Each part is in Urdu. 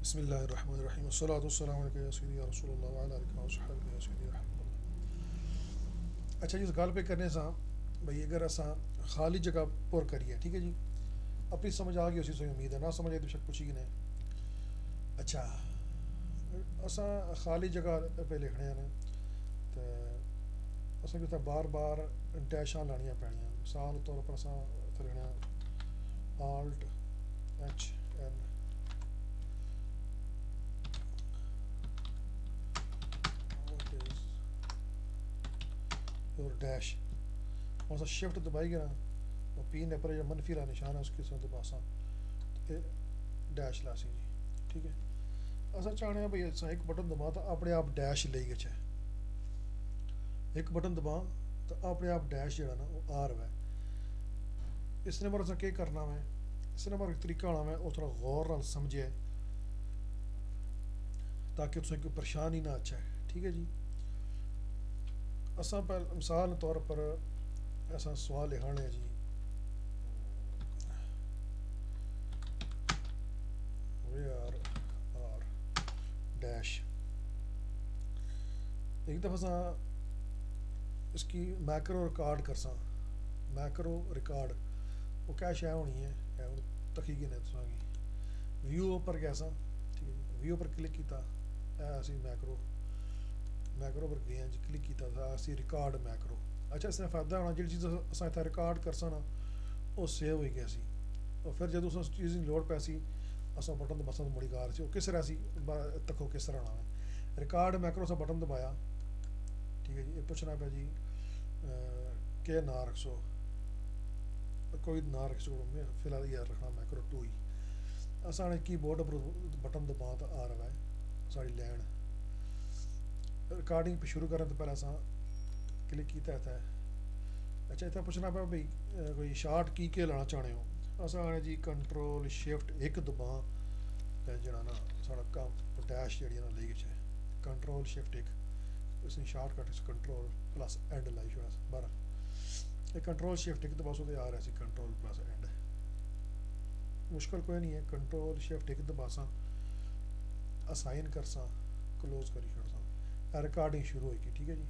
بسم اللہ الرحمن الرحیم والصلاۃ والسلام علیکم یا سیدی یا رسول اللہ وعلی آلہ وصحبہ یا سیدی رحمۃ اللہ. اچھا جی اس گل پہ کرنے سا بھائی اگر اساں خالی جگہ پر کریے ٹھیک ہے جی اپنی سمجھ آ گئی اسی سے امید ہے نہ سمجھ آئی تو شک پوچھی کہ نہیں. اچھا اساں خالی جگہ پہ لکھنے ہیں تو اساں کتنا بار بار ڈیشاں لانیاں پینیاں مثال طور پر اساں لکھنا آلٹ ایچ این اور ڈیش ہوں شفٹ دبائی گیا نا وہ پی نے پر جو منفی والا نشان ہے اس کے ساتھ دباساں ڈیش لاسی جی ٹھیک ہے. اصل چاہنے ہیں بھائی ایک بٹن دبا تو اپنے آپ ڈیش لے گئے ایک بٹن دبا تو اپنے آپ ڈیش جہاں نا وہ آ رہا ہے. اس نمبر سے کیا کرنا میں اس نمبر کا طریقہ ہونا میں وہ تھوڑا غور نال سمجھے تاکہ اس کوئی پریشانی نہ اچھا ہے ٹھیک ہے جی. اساں مثال طور پر ایسا سوال لکھانے جی ویئر آر ڈیش. ایک دفعہ سا اس کی میکرو ریکارڈ کرساں میکرو ریکارڈ وہ کیا شے ہونی ہے تخیگی نے تو کی ویو پر گیا سا ٹھیک ہے جی ویو پر کلک کیتا اسی میکرو پر گئے جی کلک کیتا تھا اسی ریکارڈ میکرو. اچھا اس نے فائدہ ہونا جی چیز اساں اتنا ریکارڈ کرسا نا وہ سیو ہوئی گیا سی اور پھر جب اس چیز کی لوڑ پی سی اساں بٹن دباساں تو مڑی کار سی وہ کس طرح سی تکو کس طرح ہونا ہے ریکارڈ میکرو سے بٹن دبایا ٹھیک ہے جی. یہ پوچھنا پہ جی کہ نہ رکھسو کوئی نہ رکھ سو میں فی الحال یہ رکھنا میکرو 2 ہی. اساں نے کی بورڈ پر بٹن دبا تو آ رہا ہے ساری لین ریکارڈنگ پہ شروع کریں تو پہلے اساں کلک کیتا ہے. اچھا اتنا پوچھنا پہ بھائی کوئی شارٹ کی کے لانا چاہنے ہو اساں نے جی کنٹرول شفٹ ایک دبا جڑا نا سارا کام ڈیش جڑی نا لے گئے کنٹرول شفٹ ایک اس نے shortcut control plus end لائی چھوڑا بارہ یہ کنٹرول شفٹ ایک دبا سو تو آ رہا سی کنٹرول پلس اینڈ مشکل کوئی نہیں ہے. کنٹرول شفٹ ایک دباساں اسائن کرساں کلوز کری چھوڑساں ریکارڈنگ شروع ہوئی کی ٹھیک ہے جی.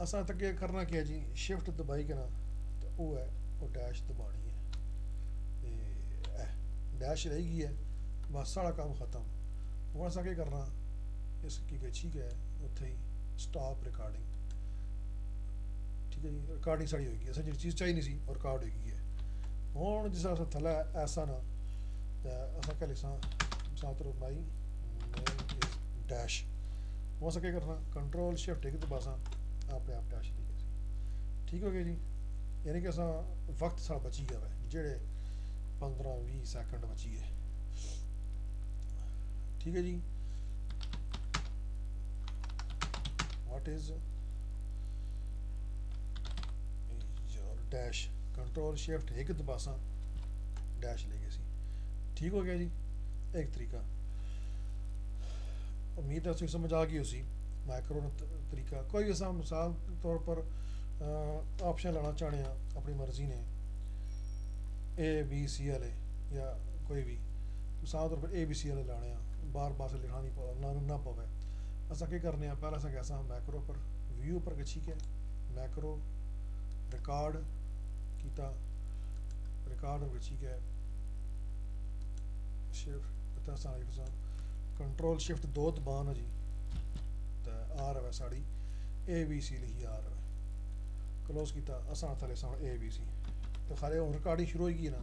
اساں تک کرنا کیا جی شفٹ دبائی کے نا تو وہ ہے وہ ڈیش دبانی ہے ڈیش رہ گئی ہے بس سارا کام ختم. ہوں اساں کیا کرنا اس کی گچھی ہے اتنے ہی سٹاپ ریکارڈنگ ٹھیک ہے جی. ریکارڈنگ ساری ہوئی گی اصل جی چیز چاہیے نہیں سی اور ریکارڈ ہوئی گئی ہے. ہوں جس طرح تھلے ایسا نا اصل کہ لساں سات رو بائی ڈیش ہوں اساں کیا کرنا کنٹرول شفٹ ایک دباساں اپنے آپ ڈیش لے گئے ٹھیک ہو گیا جی. یعنی کہ اساں وقت سا بچی گیا ہے جڑے 15-20 سیکنڈ بچی ہے ٹھیک ہے جی. What is dash control shift ایک دباساں ڈیش لے گئے سی ٹھیک ہو گیا جی. ایک طریقہ امید ہے اس کی سمجھ آ گئی اسی مائکرو طریقہ کوئی ایسا مثال طور پر آپشن لانا چاہنے ہیں اپنی مرضی نے اے بی سی والے یا کوئی بھی مثال طور پر اے بی سی والے لانے ہیں بار بار سے لکھنا نہیں نہ پوے اساں کیا کرنے ہیں پہلے اساں کیسا میکرو پر ویو پر گچھی کے میکرو ریکارڈ کیتا ریکارڈ پر گچھی کے شفٹ کنٹرول شفٹ دو دبان جی تو آ رہا ہے ساڑی اے بی سی لکھی آ رہا ہے کلوز کیتا اساں تھلے سا اے بی سی تو خالی ہوں ریکارڈنگ شروع ہوئی گئی نا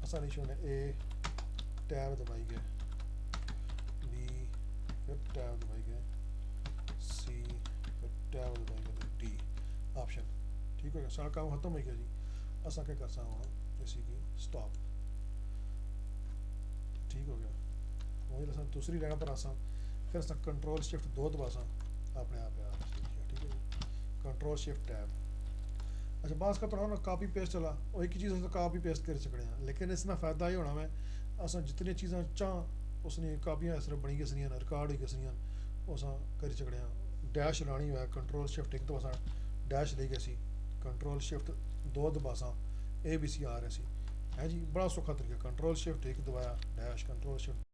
اساں نہیں چھوڑنے اے ٹیب دبائی گئے بی پھر ٹیب دبائی گئے سی پھر ٹیب دبائی گئے ڈی آپشن ٹھیک ہو گیا سارا کام ختم ہو گیا جی. اساں کیا کرساں ہوں اسی کی سٹاپ ٹھیک ہو گیا. وہی اساں دوسری لائن پر آساں پھر اساں کنٹرول شفٹ دو دباساں اپنے آپ ٹھیک ہے جی. کنٹرول شفٹ ٹیب اچھا بعض کا پڑھا نا کاپی پیسٹ چلا وہ ایک چیز کاپی پیسٹ کر سکتے ہیں لیکن اس میں فائدہ یہ ہونا میں اساں جتنی چیزاں چاہ اس نے کاپیاں اس طرح بنی گسنیاں ریکارڈ ہوئی گسنیاں وہ اساں کر سکتے ہیں. ڈیش لانی ہوا کنٹرول شفٹ ایک دباساں ڈیش لے گئے سی کنٹرول شفٹ دو دباساں اے بی سی آ رہے سی ہے جی، بڑا سوکھا طریقہ، کنٹرول شفٹ ایک دبایا، ڈیش کنٹرول شفٹ